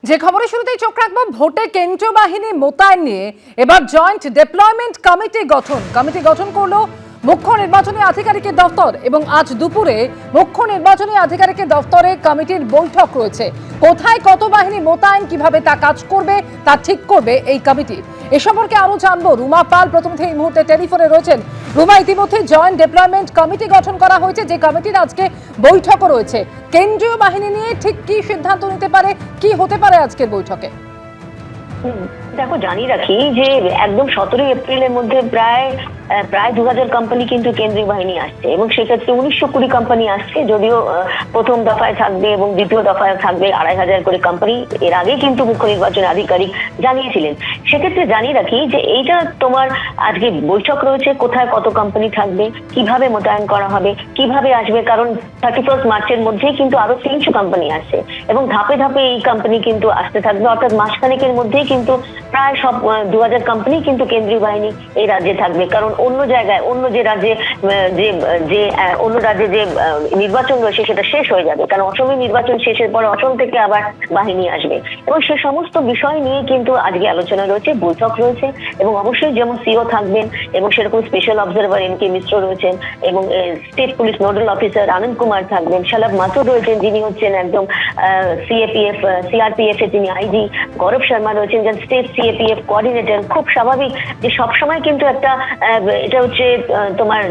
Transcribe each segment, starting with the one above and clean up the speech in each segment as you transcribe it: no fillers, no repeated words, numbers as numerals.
যে খবরের শুরুতেই চোখ রাখবো, ভোটে কেন্দ্রীয় বাহিনী মোতায়েন নিয়ে এবার জয়েন্ট ডেপ্লয়মেন্ট কমিটি গঠন করলো মুখ্য নির্বাচনী আধিকারিকের দফতর। এবং আজ দুপুরে মুখ্য নির্বাচনী আধিকারিকের দফতরে কমিটির বৈঠক রয়েছে। কোথায় কত বাহিনী মোতায়েন, কিভাবে তা কাজ করবে তা ঠিক করবে এই কমিটি। এ সম্পর্কে আরো জানবো। রুমা পাল প্রথমে এই মুহূর্তে টেলিফোনে রয়েছেন। রুমা, ইতিমধ্যে জয়েন্ট ডেপ্লয়মেন্ট কমিটি গঠন করা হয়েছে, যে কমিটির আজকে বৈঠকও রয়েছে। কেন্দ্রীয় বাহিনী নিয়ে ঠিক কি সিদ্ধান্ত নিতে পারে, কি হতে পারে আজকের বৈঠকে? দেখো, জানিয়ে রাখি যে একদম 17 এপ্রিলের মধ্যে প্রায় 2000 কোম্পানি কিন্তু কেন্দ্রীয় বাহিনী আসছে, এবং সেক্ষেত্রে 1920 কোম্পানি আসছে। যদিও প্রথম দফায় থাকবে এবং দ্বিতীয় দফায় থাকবে 2500 করে কোম্পানি, এর আগে কিন্তু মুখ্য নির্বাচন আধিকারিক জানিয়েছিলেন। সেক্ষেত্রে জানিয়ে রাখি যে এইটা তোমার আজকে বৈঠক রয়েছে, কোথায় কত কোম্পানি থাকবে, কিভাবে মোতায়েন করা হবে, কিভাবে আসবে। কারণ 31 মার্চের মধ্যেই কিন্তু আরো 300 কোম্পানি আসছে, এবং ধাপে ধাপে এই কোম্পানি কিন্তু আসতে থাকবে। অর্থাৎ মাসখানেকের মধ্যেই কিন্তু প্রায় সব 2000 কোম্পানি কিন্তু কেন্দ্রীয় বাহিনী এই রাজ্যে থাকবে। কারণ অন্য জায়গায়, অন্য যে রাজ্যে অন্য রাজ্যে যে নির্বাচন রয়েছে সেটা শেষ হয়ে যাবে। কারণ অসমে নির্বাচন শেষের পরে অসম থেকে আবার বাহিনী আসবে, এবং সে সমস্ত বিষয় নিয়ে কিন্তু আজকে আলোচনা রয়েছে, বৈঠক রয়েছে। এবং অবশ্যই যেমন সিও থাকবেন, এবং সেরকম স্পেশাল অবজারভার এম কে মিশ্র রয়েছেন, এবং স্টেট পুলিশ নোডাল অফিসার আনন্দ কুমার থাকবেন, শালাব মাথুর রয়েছেন যিনি হচ্ছেন একদম সিআরপিএফ এর তিনি আইজি, গৌরব শর্মা রয়েছেন যেন স্টেট সিএপিএফ কোঅর্ডিনেটর। খুব স্বাভাবিক যে সবসময় কিন্তু একটা এটা হচ্ছে তোমার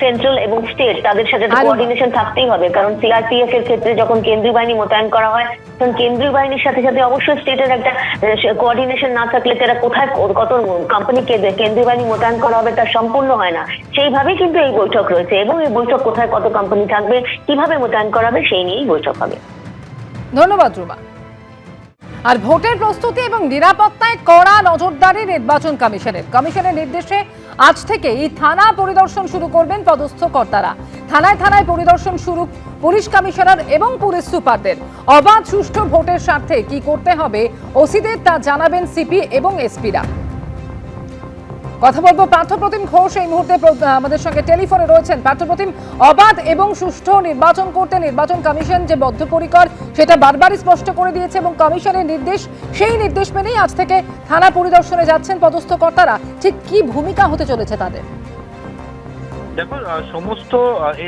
সেন্ট্রাল এবং স্টেট, তাদের সাথে কোঅর্ডিনেশন থাকতেই হবে। কারণ সিআরপিএফ এর ক্ষেত্রে যখন কেন্দ্রীয় বাহিনী মোতায়েন করা হয়, তখন কেন্দ্রীয় বাহিনীর সাথে সাথে অবশ্যই স্টেটের একটা কোঅর্ডিনেশন না থাকলে তারা কোথায় কত কোম্পানিকে কেন্দ্রীয় বাহিনী মোতায়েন করা হবে তা সম্পূর্ণ হয় না। সেইভাবেই কিন্তু এই বৈঠক রয়েছে, এবং এই বৈঠক কোথায় কত কোম্পানি থাকবে, কিভাবে মোতায়েন করা হবে সেই নিয়েই বৈঠক হবে। ধন্যবাদ রুমা। আর ভোটের প্রস্তুতি এবং নিরাপত্তায় কড়া নজরদারি নির্বাচন কমিশনের নির্দেশে আজ থেকেই থানা পরিদর্শন শুরু করবেন পদস্থ কর্তারা। থানায় থানায় পরিদর্শন শুরু পুলিশ কমিশনার এবং পুলিশ সুপারদের। অবাধ সুষ্ঠু ভোটের স্বার্থে কি করতে হবে ওসিদের তা জানাবেন সিপি এবং এসপিরা। কথা বলবো পার্থপ্রতিম ঘোষ এই মুহূর্তে আমাদের সঙ্গে টেলিফোনে রয়েছেন। পার্থপ্রতিম, অবাধ এবং সুষ্ঠু নির্বাচন করতে নির্বাচন কমিশন যে বদ্ধপরিকর সেটা বারবারই স্পষ্ট করে দিয়েছে, এবং কমিশনের নির্দেশ, সেই নির্দেশ মেনেই আজ থেকে থানা পরিদর্শনে যাচ্ছেন পদস্থ কর্তারা। ঠিক কি ভূমিকা হতে চলেছে তাদের? দেখো, সমস্ত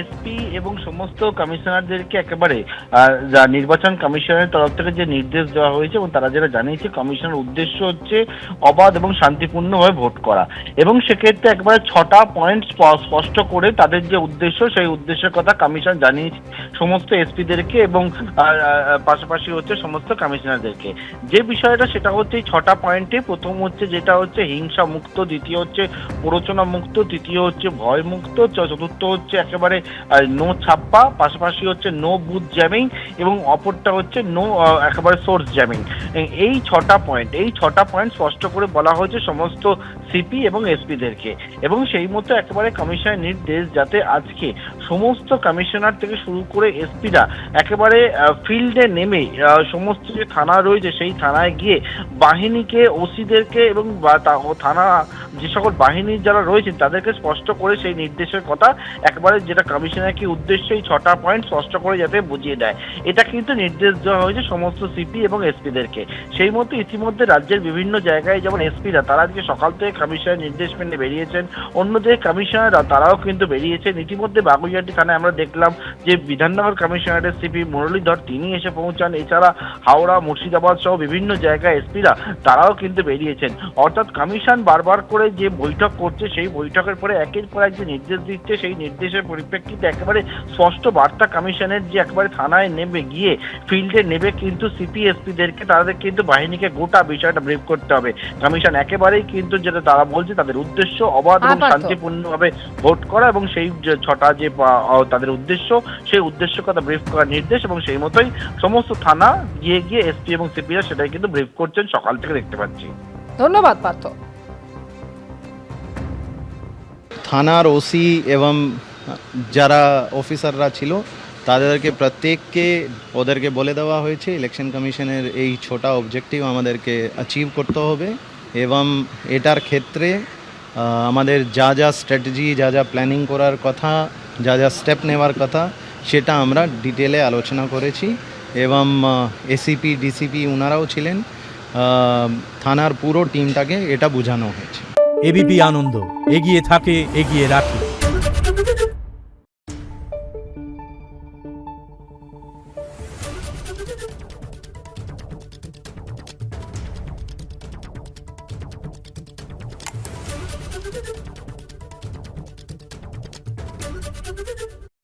এসপি এবং সমস্ত কমিশনারদেরকে একেবারে নির্বাচন কমিশনের তরফ থেকে যে নির্দেশ দেওয়া হয়েছে, এবং তারা যেটা জানিয়েছে কমিশনের উদ্দেশ্য হচ্ছে অবাধ এবং শান্তিপূর্ণভাবে ভোট করা। এবং সেক্ষেত্রে একবারে 6টা পয়েন্ট স্পষ্ট করে তাদের যে উদ্দেশ্য, সেই উদ্দেশ্যের কথা কমিশন জানিয়েছে সমস্ত এসপিদেরকে, এবং পাশাপাশি হচ্ছে সমস্ত কমিশনারদেরকে। যে বিষয়টা সেটা হচ্ছে এই 6টা পয়েন্টে। প্রথম হচ্ছে যেটা হচ্ছে হিংসা মুক্ত, দ্বিতীয় হচ্ছে প্ররোচনা মুক্ত, তৃতীয় হচ্ছে ভয় মুক্ত, চতুর্থ হচ্ছে একেবারে নো ছাপ্পা, পাশাপাশি হচ্ছে নো বুথ জ্যামিং, এবং অপরটা হচ্ছে নো একেবারে সোর্স জ্যামিং। এই 6টা পয়েন্ট স্পষ্ট করে বলা হয়েছে সমস্ত সিপি এবং এসপিদেরকে। এবং সেই মতো একেবারে কমিশনের নির্দেশ যাতে আজকে সমস্ত কমিশনার থেকে শুরু করে এসপিরা একেবারে ফিল্ডে নেমে সমস্ত যে থানা রয়েছে সেই থানায় গিয়ে বাহিনীকে, ওসিদেরকে এবং থানা যে সকল বাহিনীর যারা রয়েছেন তাদেরকে স্পষ্ট করে সেই নির্দেশের কথা একবারে, যেটা কমিশনের কি উদ্দেশ্য, এই 6টা পয়েন্ট স্পষ্ট করে যাতে বুঝিয়ে দেয়। এটা কিন্তু নির্দেশ দেওয়া হয়েছে সমস্ত সিপি এবং এসপিদেরকে। সেই মতো ইতিমধ্যে রাজ্যের বিভিন্ন জায়গায় যেমন এসপিরা তারা আজকে সকাল থেকে কমিশনের নির্দেশ মেনে বেরিয়েছেন, অন্যদিকে কমিশনাররা তারাও কিন্তু বেরিয়েছেন। ইতিমধ্যে বাগুইআটি থানায় আমরা দেখলাম যে বিধাননগর কমিশনারের সিপি মুরলীধর তিনি এসে পৌঁছান। এছাড়া হাওড়া, মুর্শিদাবাদ সহ বিভিন্ন জায়গায় এসপিরা তারাও কিন্তু বেরিয়েছেন। অর্থাৎ কমিশন বারবার করে যে বৈঠক করছে, সেই বৈঠকের পরে একের পর এক যে নির্দেশ দিচ্ছে, সেই নির্দেশের পরিপ্রেক্ষিতে একেবারে স্পষ্ট বার্তা কমিশনের যে একেবারে থানায় নেমে গিয়ে ফিল্ডে নেবে কিন্তু সিপি এসপিদেরকে, তাদের কিন্তু বাহিনীকে গোটা বিষয়টা ব্রিফ করতে হবে। কমিশন একেবারেই কিন্তু যেটা তারা বলছে তাদের উদ্দেশ্য অবাধ এবং শান্তিপূর্ণভাবে ভোট করা, এবং সেই 6টা যে তাদের উদ্দেশ্য, সেই উদ্দেশ্য কথা ব্রিফ করার নির্দেশ। এবং সেই মতোই সমস্ত থানা গিয়ে এসপি এবং সিপিরা সেটাই কিন্তু ব্রিফ করছেন সকাল থেকে দেখতে পাচ্ছি। ধন্যবাদ পার্থ। থানার ওসি এবং যারা অফিসাররা ছিল তাদেরকে প্রত্যেককে ওদেরকে বলে দেওয়া হয়েছে ইলেকশন কমিশনের এই 6টা অবজেক্টিভ আমাদেরকে অ্যাচিভ করতে হবে, এবং এটার ক্ষেত্রে আমাদের যা যা স্ট্র্যাটেজি, যা যা প্ল্যানিং করার কথা, যা যা স্টেপ নেওয়ার কথা সেটা আমরা ডিটেলে আলোচনা করেছি। এবং এসিপি ডিসিপি ওনারাও ছিলেন। থানার পুরো টিমটাকে এটা বোঝানো হয়েছে। এবিপি আনন্দ, এগিয়ে থাকে, এগিয়ে রাখে।